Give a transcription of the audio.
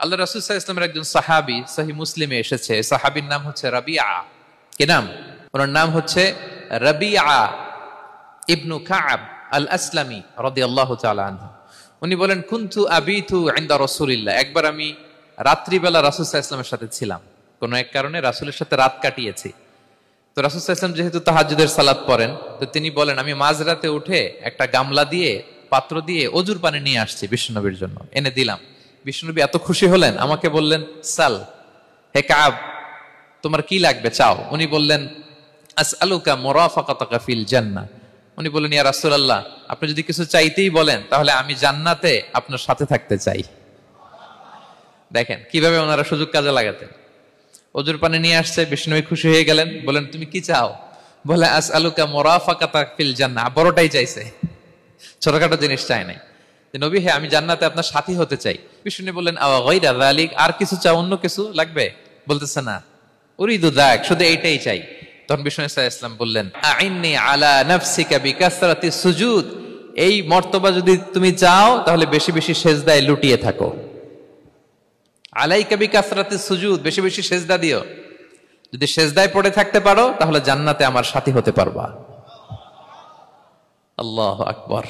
আল্লাহ রাসূল সাল্লাল্লাহু আলাইহি ওয়াসাল্লামের একজন সাহাবী সহিহ মুসলিমে এসেছে, সাহাবীর নাম হচ্ছে রাবিআ। কি নাম? ওনার নাম হচ্ছে রাবিআ ইবনু কাব আল আসলামি রাদিয়াল্লাহু তাআলা আনহু। উনি বলেন, কুনতু আবিতু ইনদা রাসূলিল্লাহ, একবার আমি রাত্রিবেলা রাসূল সাল্লাল্লাহু আলাইহি ওয়াসাল্লামের সাথে ছিলাম, কোনো এক কারণে রাসূলের সাথে রাত কাটিয়েছি। তো রাসূল সাল্লাল্লাহু আলাইহি ওয়াসাল্লাম যেহেতু তাহাজ্জুদের সালাত পড়েন, তো তিনি বলেন, আমি মাঝরাতে উঠে একটা গামলা দিয়ে, পাত্র দিয়ে অজুর পানি নিয়ে আসছি বিশ্বনবীর জন্য, এনে দিলাম। বিশ্বনবী এত খুশি হলেন, আমাকে বললেন, সাল, হে কাব, তোমার কি লাগবে চাও। উনি বললেন, আসআলুকা মুরাফাকাতাকা ফিল জান্নাহ। উনি বললেন, ইয়া রাসূলুল্লাহ, আপনি যদি কিছু চাইতেই বলেন তাহলে আমি জান্নাতে আপনার সাথে থাকতে চাই। দেখেন কিভাবে ওনারা সুযোগ কাজে লাগাতেন। অজুর পানি নিয়ে আসছে, বিষ্ণুবী খুশি হয়ে গেলেন, বলেন, তুমি কি চাও? বলে, আসআলুকা মুরাফাকাতাকা ফিল জান্নাহ। বড়টাই চাইছে, ছোটখাটো জিনিস চাই নাই। নবী, হে, আমি জান্নাতে আপনার সাথী হতে চাই। বিষ্ণু বললেন, আওয়া গায়রা যালিক, আর কিছু চাও, অন্য কিছু লাগবে? বলতেছে, না, উরিদু যাক, শুধু এইটাই চাই। তখন বিষ্ণু সাল্লাল্লাহু আলাইহি ওয়াসাল্লাম বললেন, আইন্নি আলা নাফসিকা বিকাসরাতি সুজুদ, এই মর্তবা যদি তুমি চাও তাহলে বেশি বেশি সেজদায় লুটিয়ে থাকো। আলাইকা বিকাসরাতি সুজুদ, বেশি বেশি সেজদা দিও। যদি সেজদায় পড়ে থাকতে পারো তাহলে জান্নাতে আমার সাথী হতে পারবা। আল্লাহু আকবার।